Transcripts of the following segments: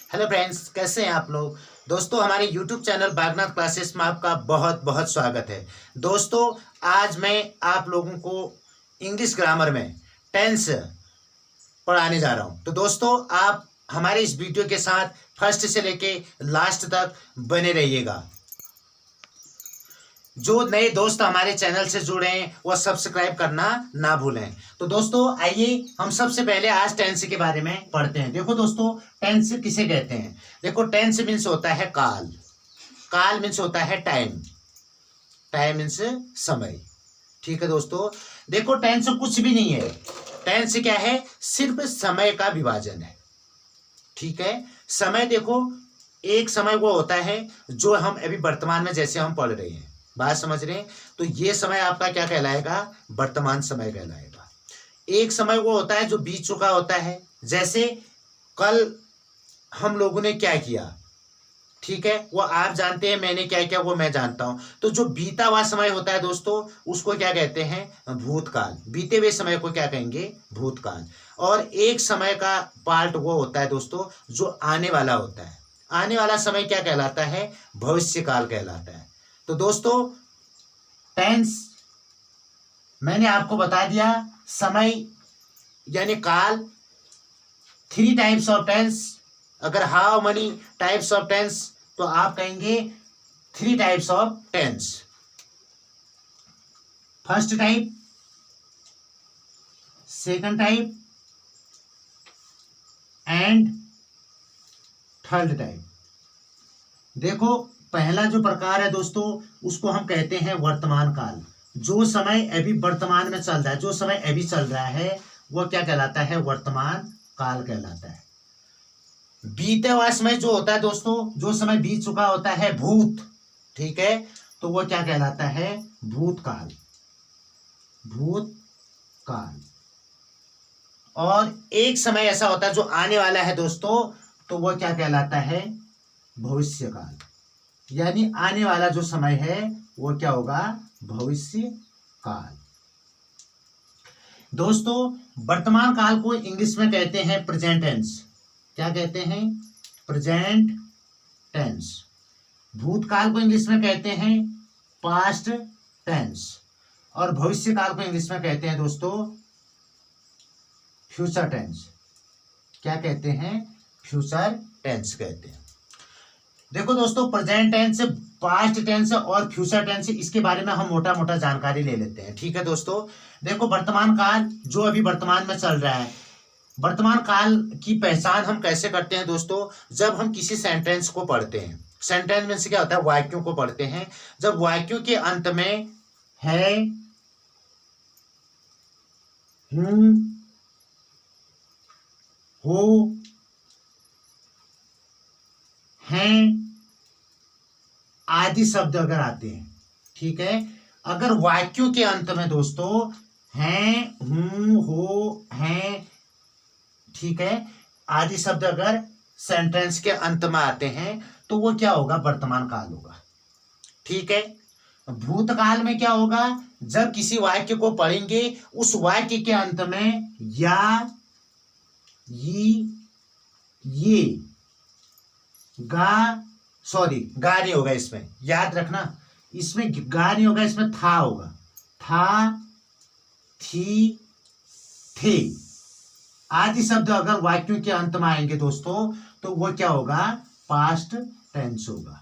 Hello friends, कैसे हैं आप लोग। दोस्तों, हमारे यूट्यूब चैनल बागनाथ क्लासेस में आपका बहुत बहुत स्वागत है। दोस्तों, आज मैं आप लोगों को इंग्लिश ग्रामर में टेंस पढ़ाने जा रहा हूं। तो दोस्तों, आप हमारे इस वीडियो के साथ फर्स्ट से लेके लास्ट तक बने रहिएगा। जो नए दोस्त हमारे चैनल से जुड़े हैं वो सब्सक्राइब करना ना भूलें। तो दोस्तों, आइए हम सबसे पहले आज टेंस के बारे में पढ़ते हैं। देखो दोस्तों, टेंस किसे कहते हैं। देखो, टेंस मीन्स होता है काल। काल मीन्स होता है टाइम। टाइम मीन्स समय। ठीक है दोस्तों, देखो टेंस कुछ भी नहीं है। टेंस क्या है? सिर्फ समय का विभाजन है। ठीक है, समय देखो, एक समय वो होता है जो हम अभी वर्तमान में जैसे हम पढ़ रहे हैं, बात समझ रहे हैं। तो ये समय आपका क्या कहलाएगा? वर्तमान समय कहलाएगा। एक समय वो होता है जो बीत चुका होता है, जैसे कल हम लोगों ने क्या किया। ठीक है, वो आप जानते हैं, मैंने क्या किया वो मैं जानता हूं। तो जो बीता हुआ समय होता है दोस्तों, उसको क्या कहते हैं? भूतकाल। बीते हुए समय को क्या कहेंगे? भूतकाल। और एक समय का पार्ट वो होता है दोस्तों जो आने वाला होता है। आने वाला समय क्या कहलाता है? भविष्यकाल कहलाता है। तो दोस्तों, टेंस मैंने आपको बता दिया। समय यानी काल। 3 टाइप्स ऑफ टेंस। अगर how many types of tense, तो आप कहेंगे 3 types of tense. First type, second type and third type. देखो, पहला जो प्रकार है दोस्तों, उसको हम कहते हैं वर्तमान काल। जो समय अभी वर्तमान में चल रहा है, जो समय अभी चल रहा है, वो क्या कहलाता है? वर्तमान काल कहलाता है। बीते हुआ समय जो होता है दोस्तों, जो समय बीत चुका होता है, भूत। ठीक है, तो वो क्या कहलाता है? भूतकाल। भूतकाल। और एक समय ऐसा होता है जो आने वाला है दोस्तों, तो वो क्या कहलाता है? भविष्यकाल। यानी आने वाला जो समय है वो क्या होगा? भविष्य काल। दोस्तों, वर्तमान काल को इंग्लिश में कहते हैं प्रेजेंट टेंस। क्या कहते हैं? Present tense. भूतकाल को इंग्लिश में कहते हैं पास्ट टेंस। और भविष्य काल को इंग्लिश में कहते हैं दोस्तों फ्यूचर टेंस। क्या कहते हैं? फ्यूचर टेंस कहते हैं। देखो दोस्तों, प्रेजेंट टेंस, पास्ट टेंस और फ्यूचर टेंस, इसके बारे में हम मोटा मोटा जानकारी ले लेते हैं। ठीक है दोस्तों, देखो वर्तमान काल जो अभी वर्तमान में चल रहा है, वर्तमान काल की पहचान हम कैसे करते हैं दोस्तों? जब हम किसी सेंटेंस को पढ़ते हैं। सेंटेंस में से क्या होता है? वाक्यों को पढ़ते हैं। जब वाक्यों के अंत में है, हूं, हो, हैं आदि शब्द अगर आते हैं, ठीक है, अगर वाक्यों के अंत में दोस्तों हैं, हूं, हो, हैं, ठीक है, आदि शब्द अगर सेंटेंस के अंत में आते हैं, तो वो क्या होगा? वर्तमान काल होगा। ठीक है, भूतकाल में क्या होगा? जब किसी वाक्य को पढ़ेंगे, उस वाक्य के अंत में या, ये, गा नहीं होगा इसमें, याद रखना, इसमें गा नहीं होगा, इसमें था होगा। था, थी, थे आदि शब्द अगर वाक्यों के अंत में आएंगे दोस्तों, तो वो क्या होगा? पास्ट टेंस होगा।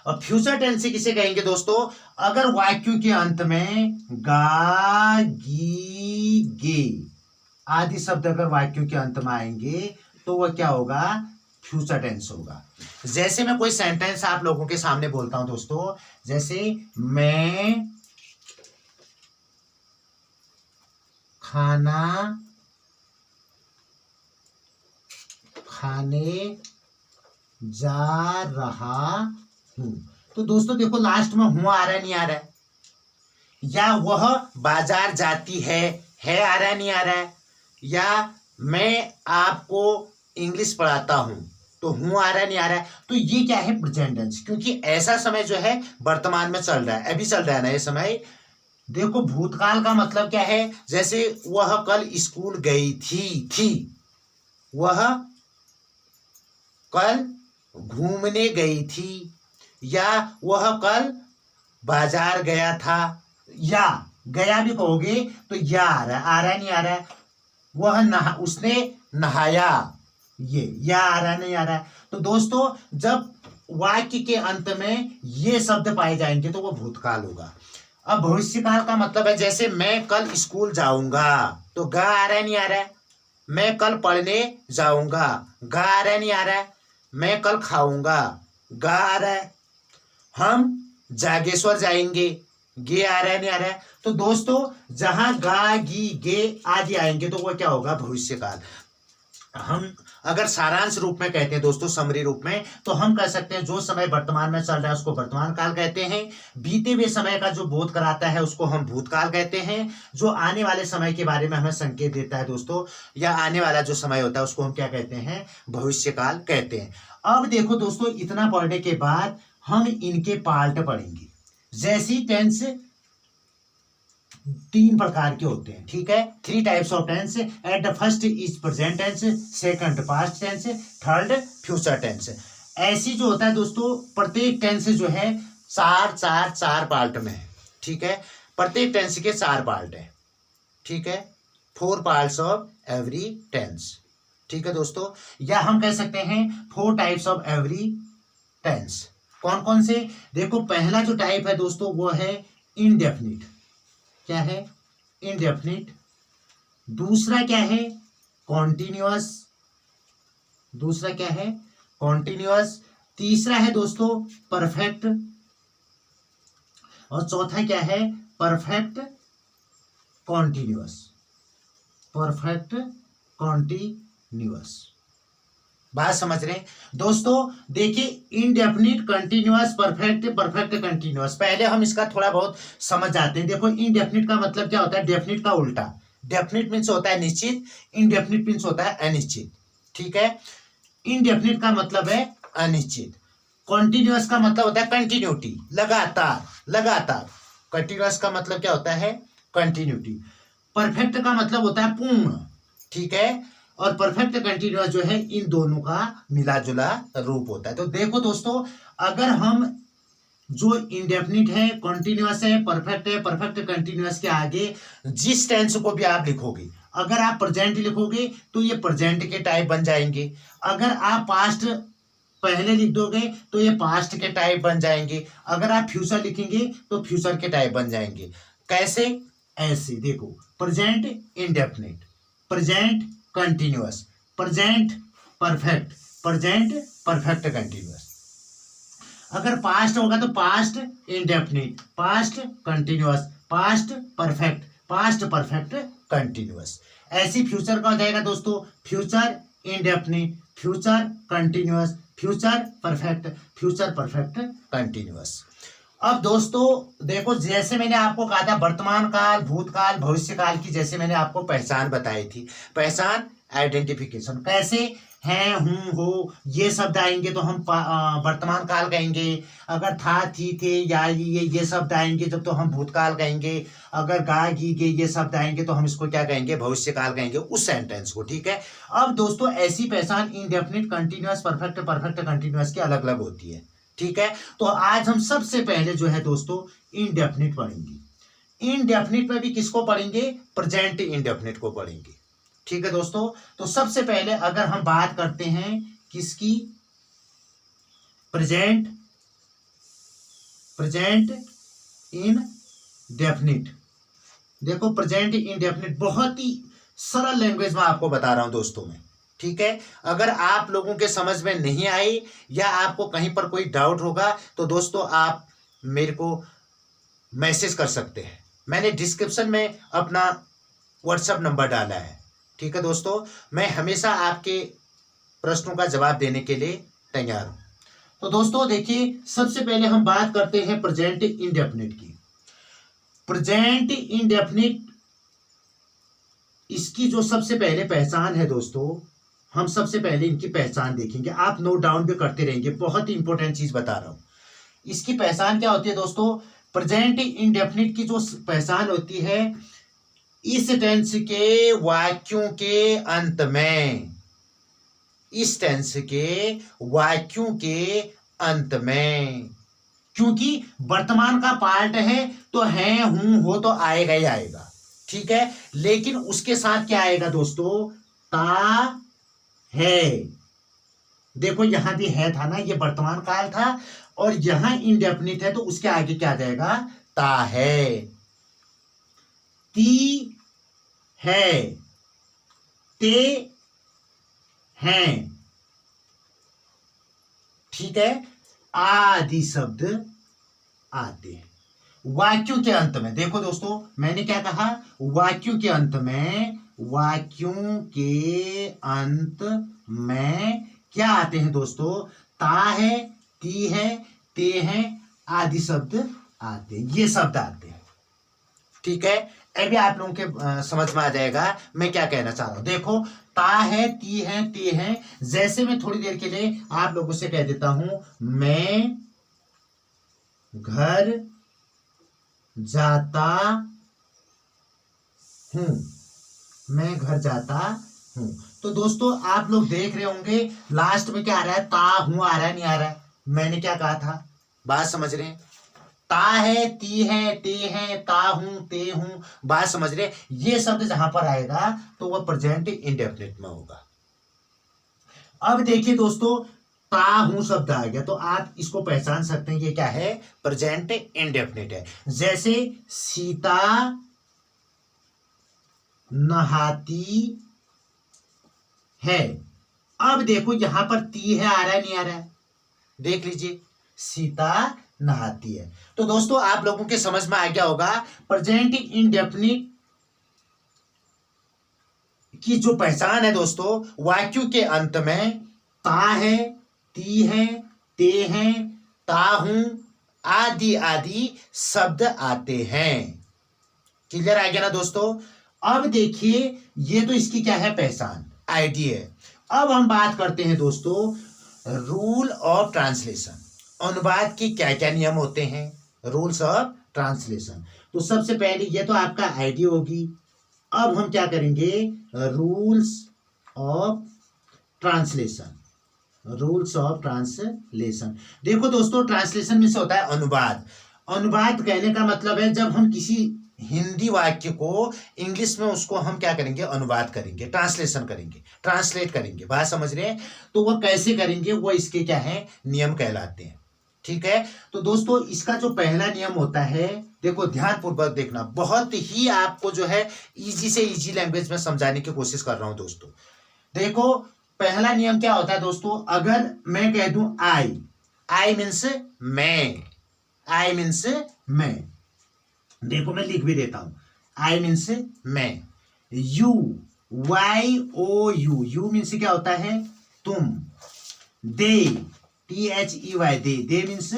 और फ्यूचर टेंस किसे कहेंगे दोस्तों? अगर वाक्यों के अंत में गा, गी, गे आदि शब्द अगर वाक्यों के अंत में आएंगे, तो वो क्या होगा? फ्यूचर टेंस होगा। जैसे मैं कोई सेंटेंस आप लोगों के सामने बोलता हूं दोस्तों, जैसे मैं खाना खाने जा रहा हूं। तो दोस्तों देखो, लास्ट में हुआ आ रहा है, नहीं आ रहा है? या वह बाजार जाती है आ रहा है, नहीं आ रहा है? या मैं आपको इंग्लिश पढ़ाता हूं, तो हूं आ रहा है, नहीं आ रहा है? तो ये क्या है? Present tense. क्योंकि ऐसा समय जो है वर्तमान में चल रहा है, अभी चल रहा है ना ये समय। देखो, भूतकाल का मतलब क्या है? जैसे वह कल स्कूल गई थी। वह कल घूमने गई थी, या वह कल बाजार गया था। या गया भी कहोगे तो या आ रहा है नहीं आ रहा है। वह उसने नहाया, ये या आ रहा है नहीं आ रहा है। तो दोस्तों जब वाक्य के अंत में ये शब्द पाए जाएंगे तो वो भूतकाल होगा। अब भविष्यकाल का मतलब है, जैसे मैं कल स्कूल जाऊंगा, तो गा आ रहा है नहीं आ रहा है। मैं कल पढ़ने जाऊंगा, गा आ रहा है नहीं आ रहा है। मैं कल खाऊंगा, गा आ रहा है। हम जागेश्वर जाएंगे, गे आ रहा है नहीं आ रहा है। तो दोस्तों जहां गा गी गे आदि आएंगे तो वो क्या होगा, भविष्यकाल। हम अगर सारांश रूप में कहते हैं दोस्तों, समरी रूप में, तो हम कह सकते हैं जो समय वर्तमान में चल रहा है उसको वर्तमान काल कहते हैं। बीते हुए समय का जो बोध कराता है उसको हम भूतकाल कहते हैं। जो आने वाले समय के बारे में हमें संकेत देता है दोस्तों, या आने वाला जो समय होता है उसको हम क्या कहते हैं, भविष्यकाल कहते हैं। अब देखो दोस्तों, इतना पढ़ने के बाद हम इनके पार्ट पढ़ेंगे। जैसी टेंस 3 प्रकार के होते हैं, ठीक है। 3 types of tense. At the first is present tense, second past tense, third future tense. ऐसी जो होता है दोस्तों, प्रत्येक टेंस जो है 4 पार्ट में है, ठीक है। प्रत्येक टेंस के 4 पार्ट है, ठीक है। 4 पार्ट्स ऑफ एवरी टेंस, ठीक है दोस्तों। या हम कह सकते हैं 4 टाइप्स ऑफ एवरी टेंस। कौन कौन से, देखो पहला जो टाइप है दोस्तों वो है इनडेफिनिट। क्या है, इनडेफिनिट। दूसरा क्या है, कॉन्टिन्यूअस। दूसरा क्या है, कॉन्टिन्यूअस। तीसरा है दोस्तों परफेक्ट, और चौथा क्या है, परफेक्ट कॉन्टिन्यूअस। Perfect continuous. बात समझ रहे हैं दोस्तों। देखिए indefinite, continuous, perfect, perfect continuous. पहले हम इसका थोड़ा बहुत समझ जाते हैं। देखो इनडेफिनिट का मतलब क्या होता है, डेफिनिट का उल्टा। डेफिनिट मीन्स होता है निश्चित, इनडेफिनिट मीन्स होता है अनिश्चित, ठीक है। इनडेफिनिट का मतलब है अनिश्चित। कॉन्टिन्यूअस का मतलब होता है कंटिन्यूटी, लगातार, लगातार। कंटिन्यूअस का मतलब क्या होता है, कंटिन्यूटी। परफेक्ट का मतलब होता है पूर्ण, ठीक है। और परफेक्ट कंटिन्यूअस जो है इन दोनों का मिला जुला रूप होता है। तो देखो दोस्तों, अगर हम जो इंडेफिनिट है, कॉन्टिन्यूअस है, परफेक्ट कंटिन्यूअस के आगे जिस टेंस को भी आप लिखोगे, अगर आप प्रेजेंट लिखोगे तो ये प्रेजेंट के टाइप बन जाएंगे। अगर आप पास्ट पहले लिख दोगे तो ये पास्ट के टाइप बन जाएंगे। अगर आप फ्यूचर लिखेंगे तो फ्यूचर के टाइप बन जाएंगे। कैसे, ऐसे देखो, present indefinite, present continuous, present perfect, present perfect continuous. अगर पास्ट होगा तो past indefinite, past continuous, past perfect, past perfect continuous. ऐसी फ्यूचर का हो जाएगा दोस्तों, future indefinite, future continuous, future perfect continuous. अब दोस्तों देखो, जैसे मैंने आपको कहा था वर्तमान काल, भूतकाल, भविष्यकाल की जैसे मैंने आपको पहचान बताई थी। पहचान, आइडेंटिफिकेशन। कैसे, हैं, हूं, हो, ये शब्द आएंगे तो हम वर्तमान काल कहेंगे। अगर था, थी, थे, या ये शब्द आएंगे जब तो हम भूतकाल कहेंगे। अगर गा गी गे ये शब्द आएंगे तो हम इसको क्या कहेंगे, भविष्यकाल कहेंगे, उस सेंटेंस को, ठीक है। अब दोस्तों ऐसी पहचान इंडेफिनिट, कंटिन्यूअस, परफेक्ट कंटिन्यूअस की अलग अलग होती है, ठीक है। तो आज हम सबसे पहले जो है दोस्तों इनडेफिनिट पढ़ेंगे। इनडेफिनिट में भी किसको पढ़ेंगे, प्रेजेंट इंडेफिनिट को पढ़ेंगे, ठीक है दोस्तों। तो सबसे पहले अगर हम बात करते हैं किसकी, प्रेजेंट इनडेफिनिट। देखो प्रेजेंट इनडेफिनिट बहुत ही सरल लैंग्वेज में आपको बता रहा हूं दोस्तों मैं, ठीक है। अगर आप लोगों के समझ में नहीं आई या आपको कहीं पर कोई डाउट होगा तो दोस्तों आप मेरे को मैसेज कर सकते हैं। मैंने डिस्क्रिप्शन में अपना व्हाट्सएप नंबर डाला है, ठीक है दोस्तों। मैं हमेशा आपके प्रश्नों का जवाब देने के लिए तैयार हूं। तो दोस्तों देखिए, सबसे पहले हम बात करते हैं प्रेजेंट इंडेफिनिट की। प्रेजेंट इंडेफिनिट, इसकी जो सबसे पहले पहचान है दोस्तों, हम सबसे पहले इनकी पहचान देखेंगे। आप नोट डाउन भी करते रहेंगे, बहुत ही इंपॉर्टेंट चीज बता रहा हूं। इसकी पहचान क्या होती है दोस्तों, प्रेजेंट इंडेफिनिट की जो पहचान होती है, इस टेंस के वाक्यों के अंत में इस टेंस के वाक्यों के अंत में। क्योंकि वर्तमान का पार्ट है तो है, हूं, हो तो आएगा ही आएगा, ठीक है। लेकिन उसके साथ क्या आएगा दोस्तों, ता है। देखो यहां भी है था ना, ये वर्तमान काल था, और यहां इंडेफिनिट है तो उसके आगे क्या आ जाएगा, ता है। ती है, ते हैं, ठीक है, आदि शब्द आते हैं वाक्यों के अंत में। देखो दोस्तों मैंने क्या कहा, वाक्यों के अंत में, वाक्यों के अंत में क्या आते हैं दोस्तों, ता है, ती है, ते हैं, आदि शब्द आते हैं, ये शब्द आते हैं, ठीक है। अभी आप लोगों के समझ में आ जाएगा मैं क्या कहना चाह रहा हूं। देखो ता है, ती है, ते हैं, जैसे मैं थोड़ी देर के लिए आप लोगों से कह देता हूं, मैं घर जाता हूं, मैं घर जाता हूं। तो दोस्तों आप लोग देख रहे होंगे लास्ट में क्या आ रहा है, ता हूं आ रहा है, नहीं आ रहा है। मैंने क्या कहा था, बात समझ रहे हैं, ता है, ती है, ते है, ता हूं, ते हूं, बात समझ रहे। ये शब्द जहां पर आएगा तो वह प्रेजेंट इंडेफिनिट में होगा। अब देखिए दोस्तों, ता हूं शब्द आ गया तो आप इसको पहचान सकते हैं, ये क्या है, प्रेजेंट इंडेफिनिट है। जैसे सीता नहाती है, अब देखो यहां पर ती है, आ रहा है, नहीं आ रहा है, देख लीजिए, सीता नहाती है। तो दोस्तों आप लोगों के समझ में आ गया होगा, प्रेजेंट इंडेफिनिट की जो पहचान है दोस्तों, वाक्यों के अंत में ता है, ती है, ते हैं, ता हूं, आदि आदि शब्द आते हैं। क्लियर आ गया ना दोस्तों। अब देखिए ये तो इसकी क्या है, पहचान, आईडी है। अब हम बात करते हैं दोस्तों रूल ऑफ ट्रांसलेशन। अनुवाद के क्या क्या नियम होते हैं, रूल्स ऑफ ट्रांसलेशन। तो सबसे पहले ये तो आपका आईडी होगी। अब हम क्या करेंगे, rules of translation, rules of translation. देखो दोस्तों ट्रांसलेशन में से होता है अनुवाद। अनुवाद कहने का मतलब है जब हम किसी हिंदी वाक्य को इंग्लिश में उसको हम क्या करेंगे, अनुवाद करेंगे, ट्रांसलेशन करेंगे, ट्रांसलेट करेंगे, बात समझ रहे हैं। तो वह कैसे करेंगे, वो इसके क्या है, नियम कहलाते हैं, ठीक है। तो दोस्तों इसका जो पहला नियम होता है, देखो ध्यानपूर्वक देखना, बहुत ही आपको जो है इजी से इजी लैंग्वेज में समझाने की कोशिश कर रहा हूं दोस्तों। देखो पहला नियम क्या होता है दोस्तों, अगर मैं कह दूं आई, आई मीन्स मैं, आई मीन्स मैं, देखो मैं लिख भी देता हूं, आई मीन्स मैं। You, Y O U, you means क्या होता है, तुम। They, T H E Y, they, they means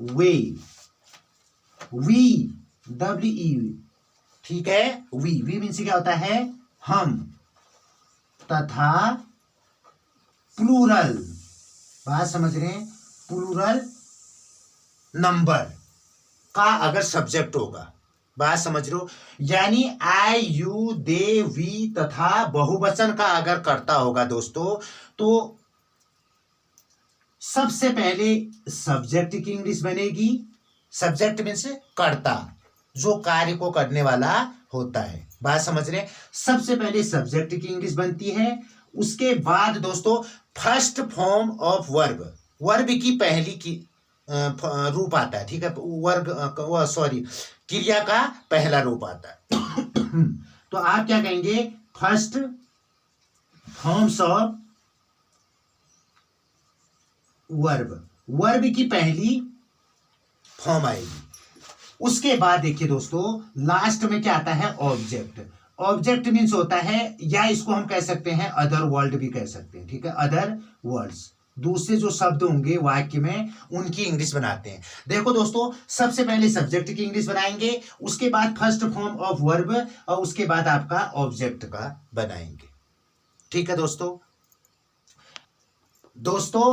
वे। वी, डब्ल्यू ई, ठीक है, वी, वी मीन्स क्या होता है, हम। तथा प्लूरल, बात समझ रहे हैं, प्लूरल नंबर का अगर सब्जेक्ट होगा, बात समझ रहे हो, यानी आई, यू, दे, वी तथा बहुवचन का अगर करता होगा दोस्तों, तो सबसे पहले सब्जेक्ट की इंग्लिश बनेगी। सब्जेक्ट मीन्स कर्ता, जो कार्य को करने वाला होता है, बात समझ रहे हैं। सबसे पहले सब्जेक्ट की इंग्लिश बनती है, उसके बाद दोस्तों first form of verb, verb की पहली की रूप आता है, ठीक है, वर्ग सॉरी क्रिया का पहला रूप आता है। तो आप क्या कहेंगे, first forms of verb, verb की पहली फॉर्म आएगी। उसके बाद देखिए दोस्तों लास्ट में क्या आता है, ऑब्जेक्ट। ऑब्जेक्ट मीन्स होता है, या इसको हम कह सकते हैं अदर वर्ल्ड भी कह सकते हैं, ठीक है, अदर वर्ड्स, दूसरे जो शब्द होंगे वाक्य में उनकी इंग्लिश बनाते हैं। देखो दोस्तों सबसे पहले सब्जेक्ट की इंग्लिश बनाएंगे, उसके बाद फर्स्ट फॉर्म ऑफ वर्ब, और उसके बाद आपका ऑब्जेक्ट का बनाएंगे, ठीक है दोस्तों। दोस्तों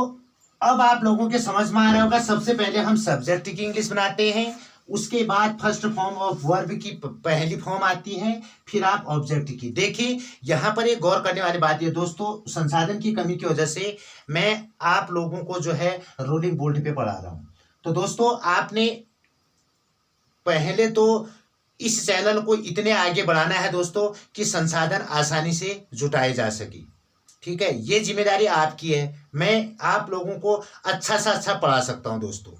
अब आप लोगों के समझ में आ रहा होगा, सबसे पहले हम सब्जेक्ट की इंग्लिश बनाते हैं, उसके बाद फर्स्ट फॉर्म ऑफ वर्ब की पहली फॉर्म आती है, फिर आप ऑब्जेक्ट की। देखिए यहाँ पर एक गौर करने वाली बात ये दोस्तों, संसाधन की कमी की वजह से मैं आप लोगों को जो है रोलिंग बोल्ड पे पढ़ा रहा हूँ। तो दोस्तों आपने पहले तो इस चैनल को इतने आगे बढ़ाना है दोस्तों कि संसाधन आसानी से जुटाए जा सके। ठीक है, ये जिम्मेदारी आपकी है। मैं आप लोगों को अच्छा से अच्छा पढ़ा सकता हूं दोस्तों,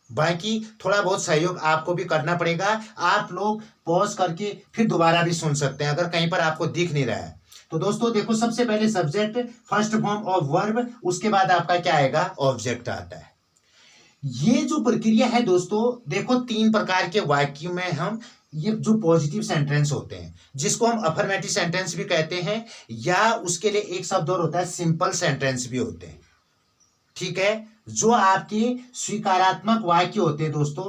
बाकी थोड़ा बहुत सहयोग आपको भी करना पड़ेगा। आप लोग पॉज करके फिर दोबारा भी सुन सकते हैं अगर कहीं पर आपको दिख नहीं रहा है तो। दोस्तों देखो, सबसे पहले subject, first form of verb, उसके बाद आपका क्या आएगा, ऑब्जेक्ट आता है। ये जो प्रक्रिया है दोस्तों, देखो 3 प्रकार के वाक्य में हम ये जो पॉजिटिव सेंटेंस होते हैं, जिसको हम अफर्मेटिव सेंटेंस भी कहते हैं, या उसके लिए एक शब्द और होता है सिंपल सेंटेंस भी होते हैं। ठीक है, जो आपके स्वीकारात्मक वाक्य होते हैं दोस्तों,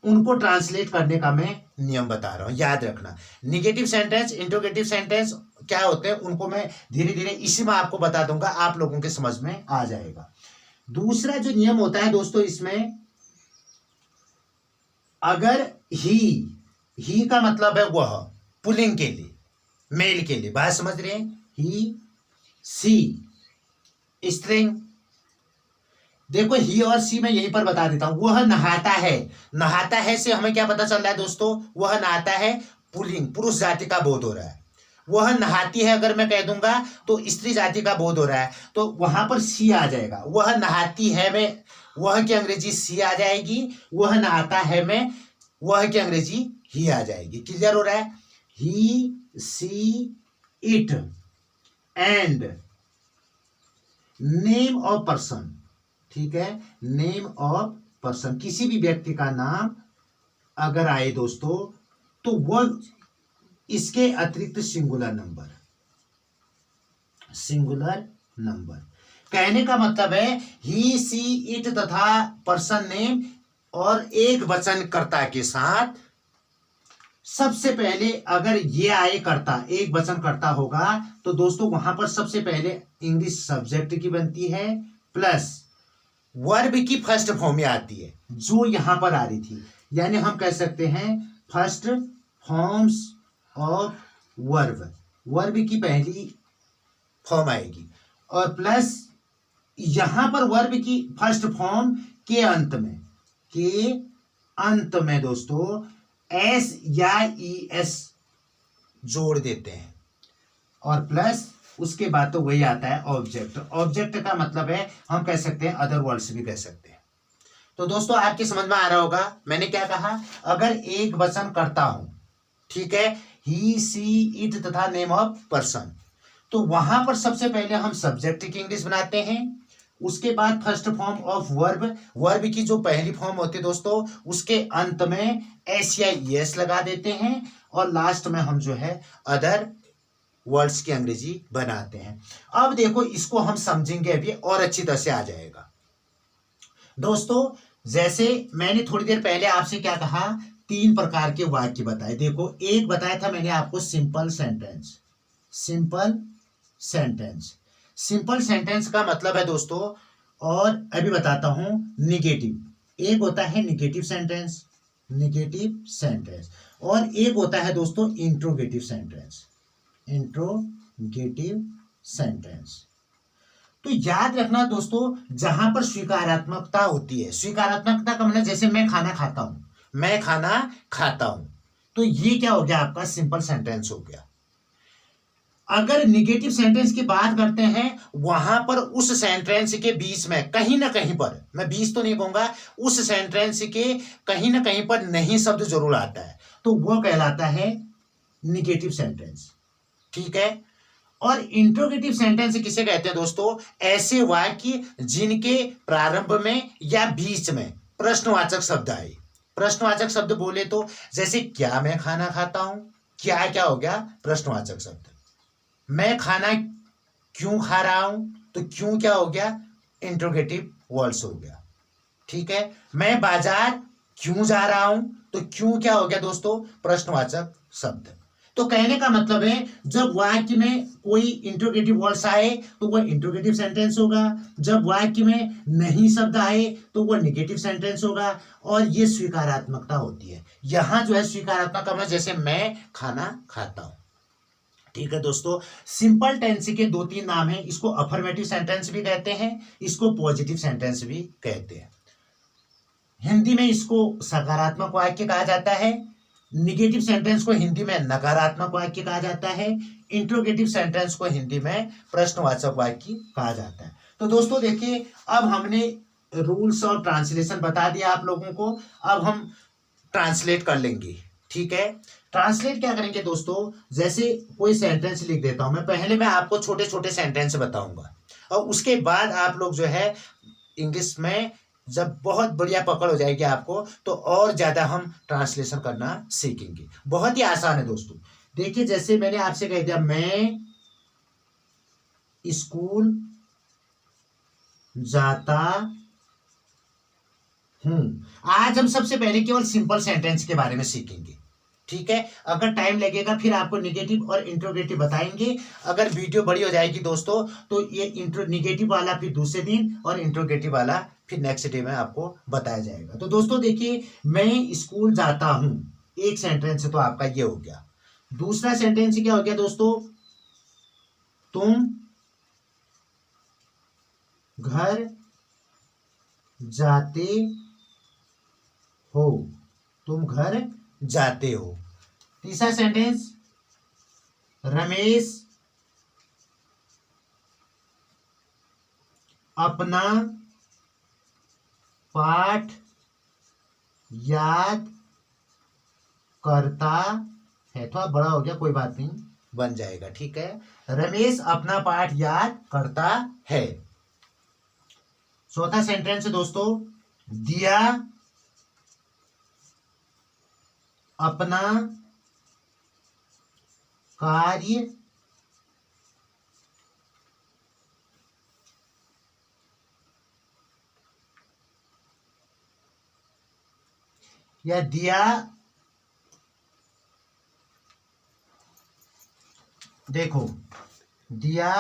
उनको ट्रांसलेट करने का मैं नियम बता रहा हूं, याद रखना। निगेटिव सेंटेंस, इंट्रोगेटिव सेंटेंस क्या होते हैं उनको मैं धीरे धीरे इसी में आपको बता दूंगा, आप लोगों के समझ में आ जाएगा। दूसरा जो नियम होता है दोस्तों इसमें, अगर ही का मतलब है वह, पुल्लिंग के लिए, मेल के लिए, बात समझ रहे हैं, ही, सी, स्त्रीलिंग। देखो ही और सी मैं यहीं पर बता देता हूं, वह नहाता है। नहाता है से हमें क्या पता चल रहा है दोस्तों, वह नहाता है, पुल्लिंग, पुरुष जाति का बोध हो रहा है। वह नहाती है अगर मैं कह दूंगा तो स्त्री जाति का बोध हो रहा है, तो वहां पर सी आ जाएगा। वह नहाती है में वह की अंग्रेजी सी आ जाएगी, वह नहाता है में वह की अंग्रेजी ही आ जाएगी। क्लियर हो रहा है, he, she, it and name of person. ठीक है, नेम ऑफ पर्सन, किसी भी व्यक्ति का नाम अगर आए दोस्तों तो वह इसके अतिरिक्त सिंगुलर नंबर, सिंगुलर नंबर। कहने का मतलब है ही, सी, इट तथा पर्सन नेम और एक वचनकर्ता के साथ सबसे पहले अगर ये आए कर्ता, एक वचनकर्ता होगा तो दोस्तों वहां पर सबसे पहले इंग्लिश सब्जेक्ट की बनती है, प्लस वर्ब की फर्स्ट फॉर्म में आती है जो यहां पर आ रही थी। यानी हम कह सकते हैं first forms of verb, verb की पहली फॉर्म आएगी, और प्लस यहां पर वर्ब की फर्स्ट फॉर्म के अंत में दोस्तों एस या ई एस जोड़ देते हैं, और प्लस उसके बाद तो वही आता है ऑब्जेक्ट। ऑब्जेक्ट का मतलब है हम कह सकते हैं अदर वर्ड्स भी कह सकते हैं। तो दोस्तों आपकी समझ में आ रहा होगा मैंने क्या कहा, अगर एक वचन करता हूं, ठीक है, ही, सी, इट तथा नेम ऑफ पर्सन, तो वहां पर सबसे पहले हम सब्जेक्ट की इंग्लिश बनाते हैं, उसके बाद first form of verb, verb की जो पहली फॉर्म होती है दोस्तों उसके अंत में एस या एस लगा देते हैं, और लास्ट में हम जो है अदर वर्ड्स की अंग्रेजी बनाते हैं। अब देखो इसको हम समझेंगे अभी और अच्छी तरह से आ जाएगा। दोस्तों जैसे मैंने थोड़ी देर पहले आपसे क्या कहा, 3 प्रकार के वाक्य बताए। देखो एक बताया था मैंने आपको simple sentence. Simple sentence, simple sentence का मतलब है दोस्तों, और अभी बताता हूं निगेटिव। एक होता है निगेटिव सेंटेंस, निगेटिव सेंटेंस, और एक होता है दोस्तों इंट्रोगेटिव सेंटेंस, इंट्रोगेटिव सेंटेंस। तो याद रखना दोस्तों, जहां पर स्वीकारात्मकता होती है, स्वीकारात्मकता का मतलब जैसे मैं खाना खाता हूं, मैं खाना खाता हूं, तो ये क्या हो गया आपका सिंपल सेंटेंस हो गया। अगर निगेटिव सेंटेंस की बात करते हैं, वहां पर उस सेंटेंस के बीच में कहीं ना कहीं पर, मैं बीच तो नहीं कहूंगा, उस सेंटेंस के कहीं ना कहीं पर नहीं शब्द जरूर आता है, तो वो कहलाता है निगेटिव सेंटेंस। ठीक है, और इंट्रोगेटिव सेंटेंस किसे कहते हैं दोस्तों, ऐसे वाक्य जिनके प्रारंभ में या बीच में प्रश्नवाचक शब्द आए। प्रश्नवाचक शब्द बोले तो जैसे क्या मैं खाना खाता हूं, क्या हो गया प्रश्नवाचक शब्द। मैं खाना क्यों खा रहा हूं, तो क्यों क्या हो गया इंट्रोगेटिव वर्ड्स हो गया। ठीक है, मैं बाजार क्यों जा रहा हूं, तो क्यों क्या हो गया दोस्तों प्रश्नवाचक शब्द। तो कहने का मतलब है जब वाक्य में कोई इंट्रोगेटिव वर्ड्स आए तो वह इंट्रोगेटिव सेंटेंस होगा, जब वाक्य में नहीं शब्द आए तो वह निगेटिव सेंटेंस होगा, और ये स्वीकारात्मकता होती है। यहाँ जो है स्वीकारात्मक का मतलब जैसे मैं खाना खाता हूँ। ठीक है दोस्तों, सिंपल टेंस के दो तीन नाम हैं, इसको अफर्मेटिव सेंटेंस भी कहते हैं, इसको पॉजिटिव सेंटेंस भी कहते हैं। हिंदी में इसको सकारात्मक वाक्य कहा जाता है, निगेटिव सेंटेंस को हिंदी में नकारात्मक वाक्य कहा जाता है, इंट्रोगेटिव सेंटेंस को हिंदी में प्रश्नवाचक वाक्य कहा जाता है। तो दोस्तों देखिए, अब हमने रूल्स और ट्रांसलेशन बता दिया आप लोगों को, अब हम ट्रांसलेट कर लेंगे। ठीक है, ट्रांसलेट क्या करेंगे दोस्तों, जैसे कोई सेंटेंस लिख देता हूं मैं आपको छोटे छोटे सेंटेंस बताऊंगा, और उसके बाद आप लोग जो है इंग्लिश में जब बहुत बढ़िया पकड़ हो जाएगी आपको तो और ज्यादा हम ट्रांसलेशन करना सीखेंगे। बहुत ही आसान है दोस्तों। देखिए, जैसे मैंने आपसे कह दिया मैं स्कूल जाता हूं। आज हम सबसे पहले केवल सिंपल सेंटेंस के बारे में सीखेंगे। ठीक है, अगर टाइम लगेगा फिर आपको निगेटिव और इंट्रोगेटिव बताएंगे। अगर वीडियो बड़ी हो जाएगी दोस्तों तो ये निगेटिव वाला फिर दूसरे दिन और इंट्रोगेटिव वाला फिर नेक्स्ट डे में आपको बताया जाएगा। तो दोस्तों देखिए, मैं स्कूल जाता हूं, एक सेंटेंस तो आपका ये हो गया। दूसरा सेंटेंस क्या हो गया दोस्तों, तुम घर जाते हो, तुम घर जाते हो। तीसरा सेंटेंस, रमेश अपना पाठ याद करता है, थोड़ा बड़ा हो गया कोई बात नहीं, बन जाएगा। ठीक है, रमेश अपना पाठ याद करता है। चौथा सेंटेंस दोस्तों, दिया अपना कार्य या दिया, देखो दिया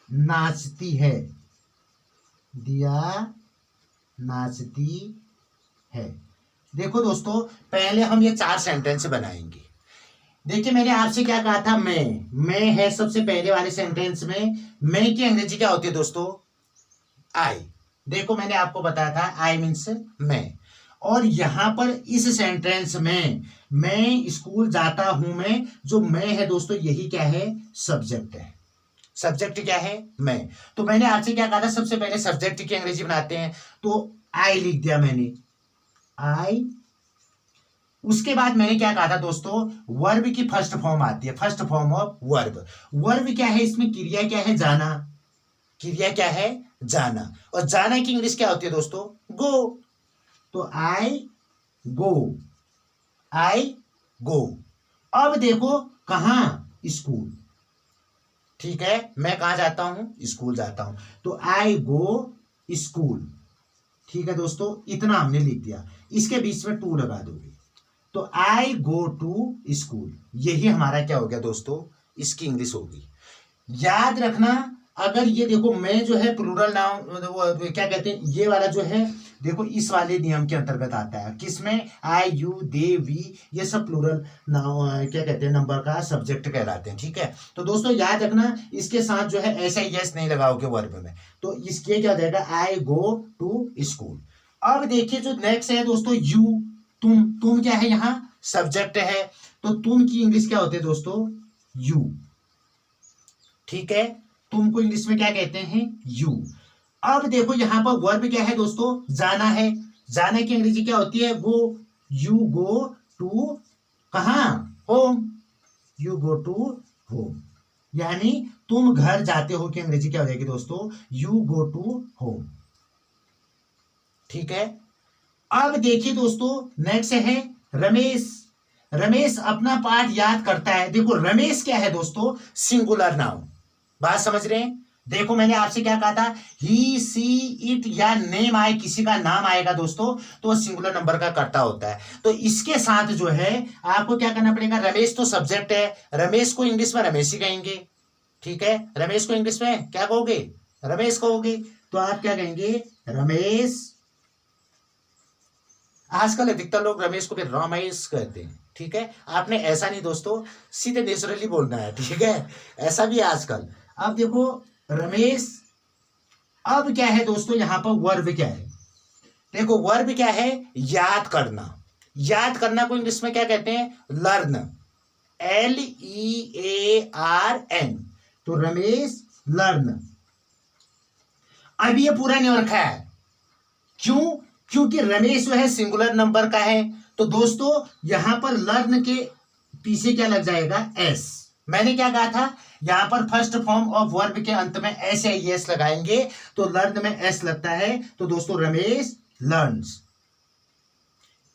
नाचती है, दिया नाचती है। देखो दोस्तों, पहले हम ये 4 सेंटेंस बनाएंगे। देखिए, मैंने आपसे क्या कहा था, मैं है सबसे पहले वाले सेंटेंस में। मैं की अंग्रेजी क्या होती है दोस्तों, आई। देखो मैंने आपको बताया था आई मीन्स मैं, और यहां पर इस सेंटेंस में मैं स्कूल जाता हूं में जो मैं है दोस्तों, यही क्या है, सब्जेक्ट है। सब्जेक्ट क्या है, मैं। तो मैंने आपसे क्या कहा था, सबसे पहले सब्जेक्ट की अंग्रेजी बनाते हैं, तो आई लिख दिया मैंने, आई। उसके बाद मैंने क्या कहा था दोस्तों, वर्ब की फर्स्ट फॉर्म आती है, first form of verb. Verb क्या है, इसमें क्रिया क्या है, जाना। क्रिया क्या है, जाना। और जाना की इंग्लिश क्या होती है दोस्तों, गो। तो आई गो, आई गो। अब देखो कहां, स्कूल। ठीक है, मैं कहां जाता हूं, स्कूल जाता हूं, तो आई गो स्कूल। ठीक है दोस्तों, इतना हमने लिख दिया, इसके बीच में टू लगा दोगे तो आई गो टू स्कूल। यही हमारा क्या हो गया दोस्तों, इसकी इंग्लिश होगी। याद रखना, अगर ये देखो मैं जो है प्लूरल नाउन, वो क्या कहते हैं, ये वाला जो है देखो इस वाले नियम के अंतर्गत आता है, किसमें, आई यू दे वी, ये सब प्लूरल नाउन क्या कहते हैं, नंबर का सब्जेक्ट कहलाते हैं। ठीक है, तो दोस्तों याद रखना, इसके साथ जो है ऐसा यस नहीं लगाओगे वर्ब में, तो इसके क्या हो जाएगा, आई गो टू स्कूल। अब देखिए जो नेक्स्ट है दोस्तों, यू, तुम क्या है, यहाँ सब्जेक्ट है, तो तुम की इंग्लिश क्या होती है दोस्तों, यू। ठीक है, तुमको इंग्लिश में क्या कहते हैं, यू। अब देखो यहां पर वर्ब क्या है दोस्तों, जाना है। जाने की अंग्रेजी क्या होती है, गो। यू गो टू कहां, home. You go to home, यानी तुम घर जाते हो की अंग्रेजी क्या हो जाएगी दोस्तों, यू गो टू होम। ठीक है, अब देखिए दोस्तों नेक्स्ट है रमेश। रमेश अपना पाठ याद करता है। देखो रमेश क्या है दोस्तों, सिंगुलर नाउन। बात समझ रहे हैं, देखो मैंने आपसे क्या कहा था, ही सी इट या नेम आए, किसी का नाम आएगा दोस्तों तो वो सिंगुलर नंबर का कर्ता होता है। तो इसके साथ जो है आपको क्या करना पड़ेगा, रमेश तो सब्जेक्ट है, रमेश को इंग्लिश में रमेश ही कहेंगे, ठीक है, रमेश को इंग्लिश में क्या कहोगे, रमेश कहोगे। तो आप क्या कहेंगे, रमेश। आजकल अधिकतर लोग रमेश को भी रमेश कहते हैं, ठीक है, आपने ऐसा नहीं दोस्तों, सीधे नेचुरली बोलना है, ठीक है, ऐसा भी है आजकल। अब देखो रमेश, अब क्या है दोस्तों यहां पर वर्ब क्या है, देखो वर्ब क्या है, याद करना। याद करना को इंग्लिश में क्या कहते हैं, लर्न, LEARN। तो रमेश लर्न। अब ये पूरा नहीं हो रखा है, क्यों, क्योंकि रमेश जो है सिंगुलर नंबर का है। तो दोस्तों यहां पर लर्न के पीछे क्या लग जाएगा, एस। मैंने क्या कहा था, यहां पर फर्स्ट फॉर्म ऑफ वर्ब के अंत में एस या एस लगाएंगे, तो लर्न में एस लगता है। तो दोस्तों रमेश लर्न्स।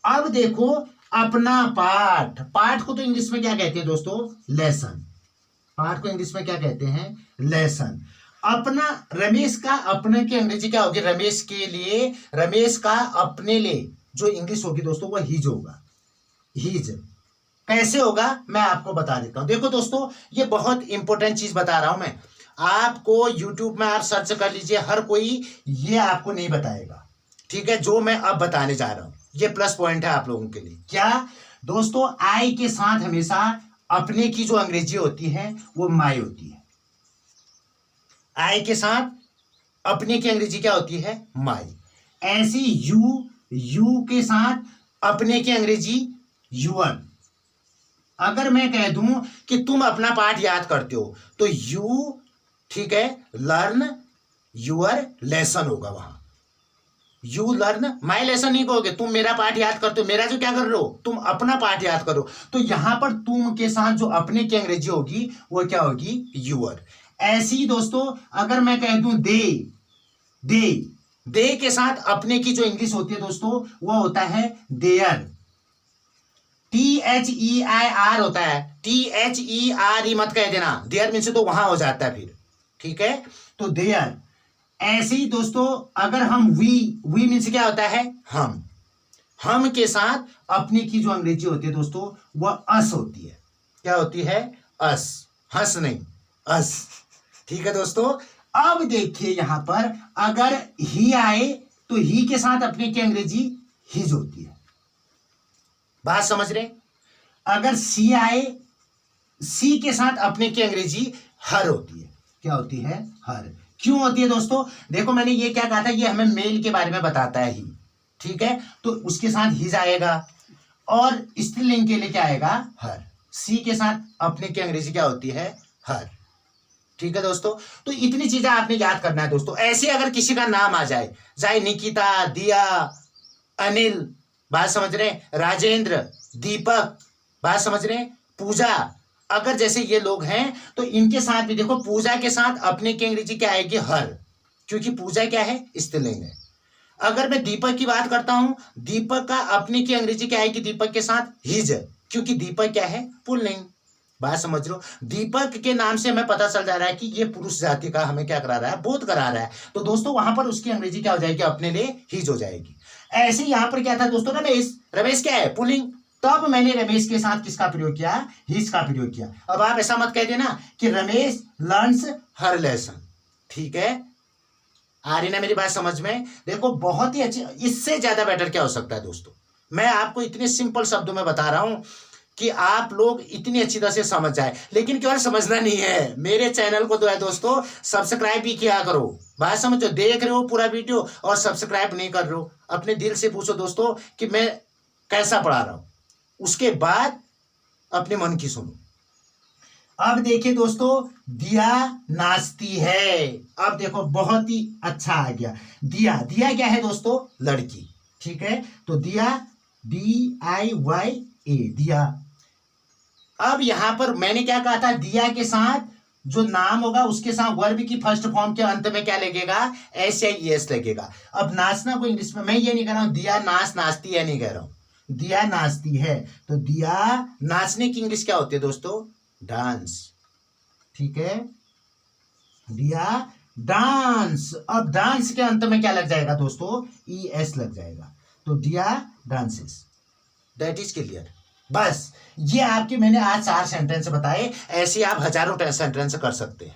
अब देखो अपना पाठ, पाठ को तो इंग्लिश में क्या कहते हैं दोस्तों, लेसन। पाठ को इंग्लिश में क्या कहते हैं, लेसन। अपना, रमेश का अपने की अंग्रेजी क्या होगी, रमेश के लिए, रमेश का अपने लिए जो इंग्लिश होगी दोस्तों वो हीज होगा, हीज। कैसे होगा मैं आपको बता देता हूं। देखो दोस्तों ये बहुत इंपॉर्टेंट चीज बता रहा हूं मैं आपको, यूट्यूब में आप सर्च कर लीजिए, हर कोई ये आपको नहीं बताएगा, ठीक है, जो मैं अब बताने जा रहा हूं ये प्लस पॉइंट है आप लोगों के लिए। क्या दोस्तों, आई के साथ हमेशा अपने की जो अंग्रेजी होती है वो माई होती है। आई के साथ अपने की अंग्रेजी क्या होती है, माई। ऐसी यू, यू के साथ अपने की अंग्रेजी यूअर। अगर मैं कह दूं कि तुम अपना पाठ याद करते हो तो यू, ठीक है, लर्न यूअर लेसन होगा वहां। यू लर्न माई लेसन नहीं कहोगे, तुम मेरा पाठ याद करते हो, मेरा जो क्या कर रहे हो, तुम अपना पाठ याद करो। तो यहां पर तुम के साथ जो अपने की अंग्रेजी होगी वो क्या होगी, यूअर। ऐसी ही दोस्तों अगर मैं कह दूं दे, दे, दे के साथ अपने की जो इंग्लिश होती है दोस्तों वो होता है देयर। THEIR होता है, THERE मत कह देना, देयर मीन से तो वहां हो जाता है फिर, ठीक है, तो देयर। ऐसे ही दोस्तों अगर हम वी मीन से क्या होता है, हम के साथ अपने की जो अंग्रेजी होती है दोस्तों वह अस होती है। क्या होती है, अस, हंस नहीं, अस, ठीक है दोस्तों। अब देखिए यहां पर अगर ही आए तो ही के साथ अपने की अंग्रेजी हिज होती है, बात समझ रहे। अगर सी आए, सी के साथ अपने की अंग्रेजी हर होती है। क्या होती है, हर। क्यों होती है दोस्तों, देखो मैंने ये क्या कहा था, ये हमें मेल के बारे में बताता है ही, ठीक है, तो उसके साथ हिज आएगा और स्त्रीलिंग के लिए क्या आएगा, हर। सी के साथ अपने की अंग्रेजी क्या होती है, हर, ठीक है दोस्तों। तो इतनी चीजें आपने याद करना है दोस्तों। ऐसे अगर किसी का नाम आ जाए, चाहे निकिता, दिया, अनिल, बात समझ रहे, राजेंद्र, दीपक, बात समझ रहे, पूजा, अगर जैसे ये लोग हैं तो इनके साथ भी देखो पूजा के साथ अपने की अंग्रेजी क्या आएगी, हर, क्योंकि पूजा क्या है, स्त्रीलिंग है। अगर मैं दीपक की बात करता हूं, दीपक का अपने की अंग्रेजी क्या आएगी, दीपक के साथ हिज, क्योंकि दीपक क्या है, पुल्लिंग। बात समझ रहे हो, दीपक के नाम से हमें पता चल जा रहा है कि ये पुरुष जाति का हमें क्या करा रहा है, बोध करा रहा है। तो दोस्तों वहां पर उसकी अंग्रेजी क्या हो जाएगी, अपने लिए हिज हो जाएगी। ऐसे यहां पर क्या था दोस्तों, रमेश, रमेश क्या है, पुल्लिंग, तब मैंने रमेश के साथ किसका प्रयोग किया, हिज का प्रयोग किया। अब आप ऐसा मत कह देना कि रमेश लर्न्स हर लेसन, ठीक है, आ रही ना मेरी बात समझ में। देखो बहुत ही अच्छी, इससे ज्यादा बेटर क्या हो सकता है दोस्तों, मैं आपको इतने सिंपल शब्दों में बता रहा हूं कि आप लोग इतनी अच्छी तरह से समझ जाए, लेकिन केवल समझना नहीं है, मेरे चैनल को तो है दोस्तों सब्सक्राइब भी किया करो। बात समझो, देख रहे हो पूरा वीडियो और सब्सक्राइब नहीं कर रहे हो, अपने दिल से पूछो दोस्तों कि मैं कैसा पढ़ा रहा हूं, उसके बाद अपने मन की सुनो। अब देखिए दोस्तों, दिया नाचती है। अब देखो बहुत ही अच्छा आ गया, दिया, दिया क्या है दोस्तों, लड़की, ठीक है, तो दिया, DIYA, दिया। अब यहां पर मैंने क्या कहा था, दिया के साथ जो नाम होगा उसके साथ वर्ब की फर्स्ट फॉर्म के अंत में क्या लगेगा, एस या एस लगेगा। अब नाचना को इंग्लिश में मैं ये नहीं कह रहा हूं दिया नाचती है, नहीं कह रहा हूं, दिया नाचती है। तो दिया नाचने की इंग्लिश क्या होती है दोस्तों, डांस, ठीक है, दिया डांस। अब डांस के अंत में क्या लग जाएगा दोस्तों, ES लग जाएगा, तो दिया डांसेस। That is clear. बस ये आपके मैंने आज 4 सेंटेंस बताए, ऐसे आप हजारों सेंटेंस कर सकते हैं।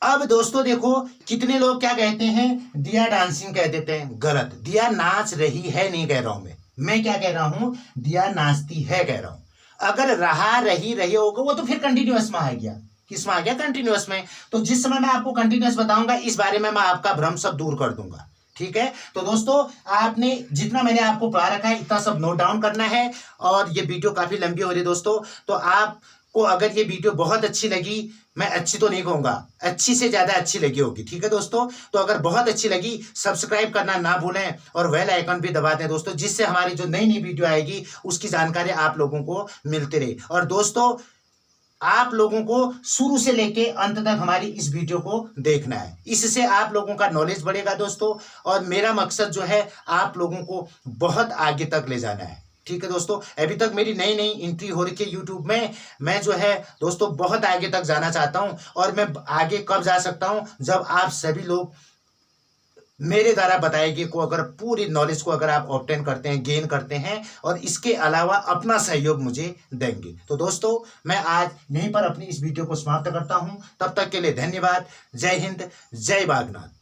अब दोस्तों देखो, कितने लोग क्या कहते हैं, दिया डांसिंग कह देते हैं, गलत। दिया नाच रही है नहीं कह रहा हूं मैं क्या कह रहा हूं, दिया नाचती है कह रहा हूं। अगर रहा रही रही होगा वो तो फिर कंटिन्यूअस में आ गया, किस में आ गया, कंटिन्यूअस में। तो जिस समय मैं आपको कंटिन्यूअस बताऊंगा इस बारे में मैं आपका भ्रम सब दूर कर दूंगा, ठीक है। तो दोस्तों आपने जितना मैंने आपको पढ़ा रखा है इतना सब नोट डाउन करना है। और ये वीडियो काफी लंबी हो रही है दोस्तों, तो आपको अगर ये वीडियो बहुत अच्छी लगी, मैं अच्छी तो नहीं कहूंगा, अच्छी से ज्यादा अच्छी लगी होगी, ठीक है दोस्तों। तो अगर बहुत अच्छी लगी सब्सक्राइब करना ना भूलें और बेल आइकन भी दबा दें दोस्तों, जिससे हमारी जो नई नई वीडियो आएगी उसकी जानकारी आप लोगों को मिलती रहे। और दोस्तों आप लोगों को शुरू से लेके अंत तक हमारी इस वीडियो को देखना है, इससे आप लोगों का नॉलेज बढ़ेगा दोस्तों। और मेरा मकसद जो है आप लोगों को बहुत आगे तक ले जाना है, ठीक है दोस्तों। अभी तक मेरी नई नई एंट्री हो रही है यूट्यूब में, मैं जो है दोस्तों बहुत आगे तक जाना चाहता हूं। और मैं आगे कब जा सकता हूं, जब आप सभी लोग मेरे द्वारा बताएगी को अगर पूरी नॉलेज को अगर आप ऑब्टेन करते हैं, गेन करते हैं, और इसके अलावा अपना सहयोग मुझे देंगे। तो दोस्तों मैं आज यहीं पर अपनी इस वीडियो को समाप्त करता हूं, तब तक के लिए धन्यवाद। जय हिंद, जय बागनाथ।